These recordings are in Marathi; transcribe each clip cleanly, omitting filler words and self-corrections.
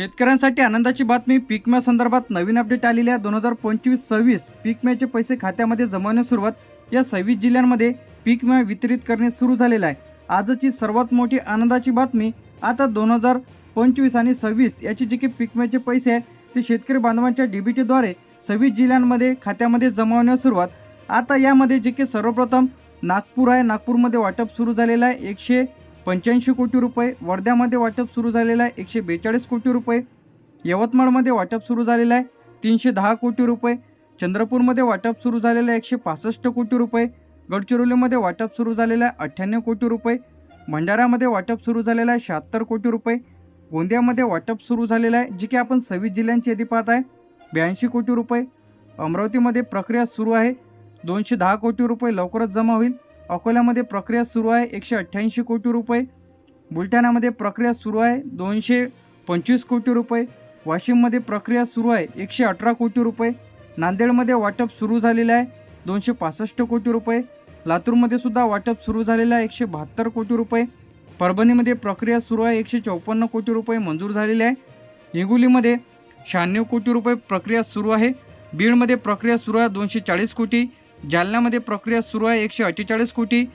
शेतकऱ्यांसाठी आनंदाची बातमी. पीक विमा संदर्भात नवीन अपडेट आलेली आहे. 2025-26 पीक विम्याचे पैसे खात्यामध्ये जमवण्यास सुरुवात. या 26 जिल्ह्यांमध्ये पीक विमा वितरित करणे सुरू झालेला आहे. आजची सर्वात मोठी आनंदाची बातमी, आता 2025 आणि 26 याचे जे काही पीक विम्याचे पैसे आहे ते शेतकरी बांधवांच्या डीबीटीद्वारे 26 जिल्ह्यांमध्ये खात्यामध्ये जमवण्यास सुरुवात. आता यामध्ये जे काही सर्वप्रथम नागपूर आहे, नागपूरमध्ये वाटप सुरू झालेलं आहे 185 कोटी रुपये. वर्ध्यामध्ये वाटप सुरू झालेलं आहे 142 कोटी रुपये. यवतमाळमध्ये वाटप सुरू झालेलं आहे 310 कोटी रुपये. चंद्रपूरमध्ये वाटप सुरू झालेलं आहे 165 कोटी रुपये. गडचिरोलीमध्ये वाटप सुरू झालेलं आहे 98 कोटी रुपये. भंडाऱ्यामध्ये वाटप सुरू झालेलं आहे 76 कोटी रुपये. गोंदियामध्ये वाटप सुरू झालेलं आहे, जी की आपण 26 जिल्ह्यांची यादी पाहत आहे, 82 कोटी रुपये. अमरावतीमध्ये प्रक्रिया सुरू आहे 210 कोटी रुपये लवकरच जमा होईल. अकोल्यामध्ये प्रक्रिया सुरू आहे 188 कोटी रुपये. बुलढाण्यामध्ये प्रक्रिया सुरू आहे 225 कोटी रुपये. वाशिममध्ये प्रक्रिया सुरू आहे 118 कोटी रुपये. नांदेडमध्ये वाटप सुरू झालेलं आहे 265 कोटी रुपये. लातूरमध्ये सुद्धा वाटप सुरू झालेलं आहे 172 कोटी रुपये. परभणीमध्ये प्रक्रिया सुरू आहे 154 कोटी रुपये मंजूर झालेले आहे. हिंगोलीमध्ये 96 कोटी रुपये प्रक्रिया सुरू आहे. बीडमध्ये प्रक्रिया सुरू आहे 240 कोटी. जालन्यामध्ये प्रक्रिया सुरू आहे 148 कोटी.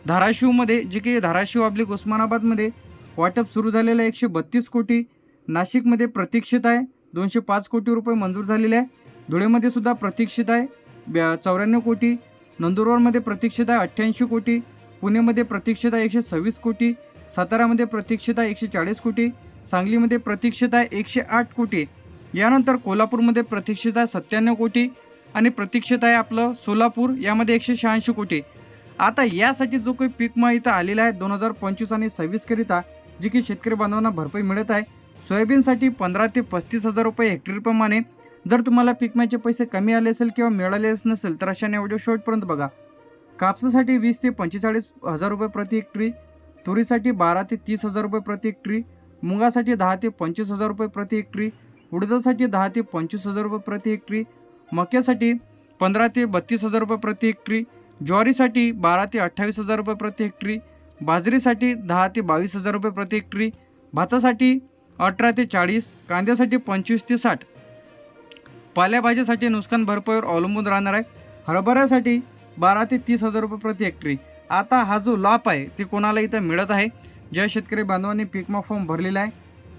धाराशिवमध्ये जे काही धाराशिव / उस्मानाबादमध्ये वाटप सुरू झालेलं आहे 132 कोटी. नाशिकमध्ये प्रतीक्षित आहे 205 कोटी रुपये मंजूर झालेले आहे. धुळेमध्ये सुद्धा प्रतीक्षित आहे 94 कोटी. नंदुरबारमध्ये प्रतीक्षित आहे 88 कोटी. पुणेमध्ये प्रतीक्षित आहे 126 कोटी. सातारामध्ये प्रतीक्षित आहे 140 कोटी. सांगलीमध्ये प्रतीक्षित आहे 108 कोटी. यानंतर कोल्हापूरमध्ये प्रतीक्षित आहे 97 कोटी आणि प्रतीक्षित आहे आपलं सोलापूर, यामध्ये 186 कोटी. आता यासाठी जो काही पीक विमा इथं आलेला आहे 2025 आणि 26 करिता जी की शेतकरी बांधवांना भरपाई मिळत आहे. सोयाबीनसाठी 15 ते 35 हजार रुपये हेक्टरप्रमाणे. जर तुम्हाला पीक विम्याचे पैसे कमी आले असेल किंवा मिळालेच नसेल तर अशाने व्हिडिओ शेवटपर्यंत बघा. कापसासाठी 20 ते 45 हजार रुपये प्रति हेक्टरी. तुरीसाठी 12 ते 30 हजार रुपये प्रति हेक्टरी. मुगासाठी 10 ते 25 हजार रुपये प्रति हेक्टरी. उडदासाठी 10 ते 25 हजार रुपये प्रति हेक्टरी. मक्यासाठी 15 ते 32 हजार रुपये प्रति हेक्टरी. ज्वारीसाठी 12 ते 28 हजार रुपये प्रति हेक्टरी. बाजरीसाठी 10 ते 22 हजार रुपये प्रति हेक्टरी. भातासाठी 18 ते 40. कांद्यासाठी 25 ते 60. पालेभाज्यासाठी नुकसान भरपाईवर अवलंबून राहणार आहे. हरभऱ्यासाठी 12 ते 30 हजार रुपये प्रति हेक्टरी. आता हा जो लाभ आहे ते कोणाला इथं मिळत आहे? ज्या शेतकरी बांधवांनी पीक विमा फॉर्म भरलेला आहे,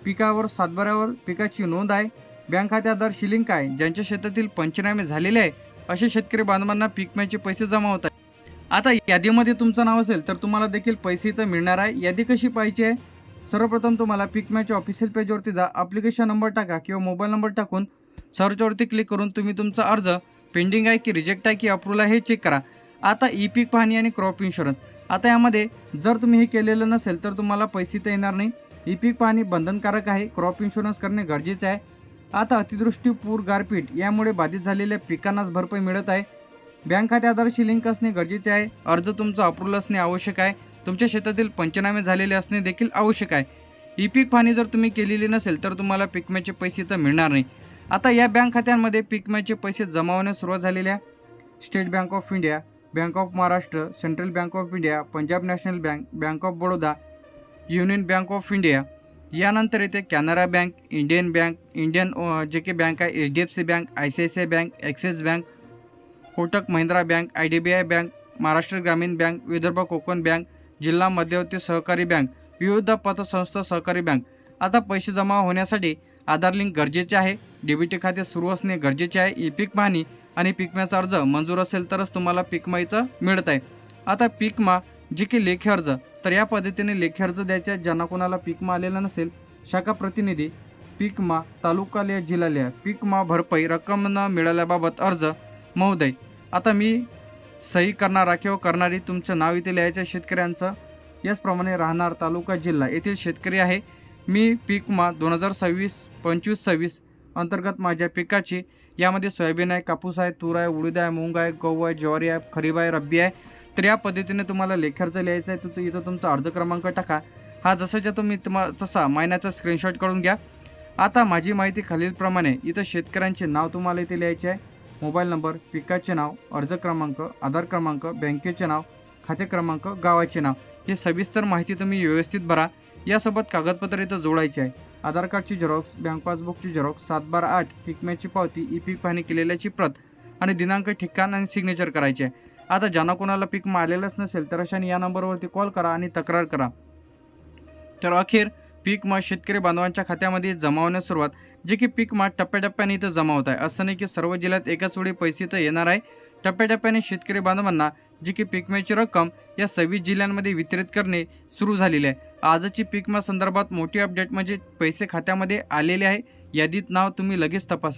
पिकावर सातबाऱ्यावर पिकाची नोंद आहे, बँक खाते आधार शिलिंक आहे, ज्यांच्या शेतातील पंचनामे झालेले आहे, अशा शेतकरी बांधवांना पीक विम्याचे पैसे जमा होत आहे. आता यादीमध्ये तुमचं नाव असेल तर तुम्हाला देखील पैसे इथं मिळणार आहे. यादी कशी पाहिजे आहे? सर्वप्रथम तुम्हाला पीक विम्याच्या ऑफिशियल पेजवरती जा, ॲप्लिकेशन नंबर टाका किंवा मोबाईल नंबर टाकून सर्चवरती क्लिक करून तुम्ही तुमचा अर्ज पेंडिंग आहे की रिजेक्ट आहे की अप्रूव्हल आहे हे चेक करा. आता ई पीक पाहणी आणि क्रॉप इन्शुरन्स, आता यामध्ये जर तुम्ही हे केलेलं नसेल तर तुम्हाला पैसे तर येणार नाही. ई पीक पाहणी बंधनकारक आहे, क्रॉप इन्शुरन्स करणे गरजेचे आहे. आता अतिवृष्टी, पूर, गारपीट यामुळे बाधित झालेल्या पिकांनाच भरपाई मिळत आहे. बँक खाते आधारशी लिंक असणे गरजेचे आहे. अर्ज तुमचा अप्रूव्हल असणे आवश्यक आहे. तुमच्या शेतातील पंचनामे झालेले असणे देखील आवश्यक आहे. ई पीक पाहणी जर तुम्ही केलेली नसेल तर तुम्हाला पीक विम्याचे पैसे तर मिळणार नाही. आता या बँक खात्यांमध्ये पीक विम्याचे पैसे जमा होण्यास सुरुवात झालेली आहे. State bank of India, bank of Maharashtra, central bank of India, Punjab national bank, bank of Baroda, union bank of India. यानंतर येते Canara bank, Indian bank, Indian जे के बँक आहे, HDFC bank, ICICI bank, axis bank, Kotak Mahindra bank, IDBI bank, Maharashtra ग्रामीण बँक, विदर्भ कोकण बँक, जिल्हा मध्यवर्ती सहकारी बँक, विविध पतसंस्था सहकारी बँक. आता पैसे जमा होण्यासाठी आधार लिंक गरजेचे आहे. डीबीटी खाते सुरू असणे गरजेचे आहे. ई पीक पाहणी आणि पीक विम्याचा अर्ज मंजूर असेल तरच तुम्हाला पीक विमा इथं मिळत आहे. आता पीक विमा जे की लेखी अर्ज, तर या पद्धतीने लेखी अर्ज द्यायचे आहे. ज्यांना कोणाला पीक विमा आलेला नसेल, शाखा प्रतिनिधी, पीक विमा, तालुका लिहा, जिल्हा लिहा, पीक विमा भरपाई रक्कम न मिळाल्याबाबत अर्ज महोदय. आता मी सही करणारा किंवा करणारी तुमचं नाव इथे लिहायचं शेतकऱ्यांचं. याचप्रमाणे राहणार, तालुका, जिल्हा येथील शेतकरी आहे. मी पीक विमा 2025-26 अंतर्गत माझ्या पिकाची, यामध्ये सोयाबीन आहे, कापूस आहे, तूर आहे, उडीद आहे, मूग आहे, गहू आहे, ज्वारी आहे, खरीप आहे, रब्बी आहे. तर या पद्धतीने तुम्हाला लेखी अर्ज लिहायचा आहे. तर इथं तुमचा अर्ज क्रमांक टाका. हा जसाच्या तुम्ही तसा महिन्याचा स्क्रीनशॉट काढून घ्या. आता माझी माहिती खालीलप्रमाणे, इथं शेतकऱ्यांचे नाव तुम्हाला इथे लिहायचे आहे. मोबाईल नंबर, पिकाचे नाव, अर्ज क्रमांक, आधार क्रमांक, बँकेचे नाव, खाते क्रमांक, गावाचे नाव, हे सविस्तर माहिती तुम्ही व्यवस्थित भरा. यासोबत कागदपत्र इथं जोडायचे आहे. आधार कार्डची झेरॉक्स, बँक पासबुकची झेरॉक्स, 7/12/8 पीक विम्याची पावती, ई पीक पाहणी केलेल्याची प्रत आणि दिनांक, ठिकाण आणि सिग्नेचर करायचे आहे. आता ज्यांना कोणाला पीक विमा आलेलाच नसेल तर अशाने या नंबरवरती कॉल करा आणि तक्रार करा. तर अखेर पीक विमा शेतकरी बांधवांच्या खात्यामध्ये जमा होण्यास सुरुवात. जे की पीक विमा टप्प्याटप्प्याने इथं जमा होत आहे. असं नाही की सर्व जिल्ह्यात एकाच वेळी पैसे इथं येणार आहे. टप्प्याटप्प्याने शेतकरी बांधवांना जी की पीक विम्याची रक्कम या 26 जिल्ह्यांमध्ये वितरित करणे सुरू झालेले आहे. आजची पीक विमा संदर्भात मोठी अपडेट म्हणजे पैसे खात्यामध्ये आलेले आहे. यादीत नाव तुम्ही लगेच तपासा.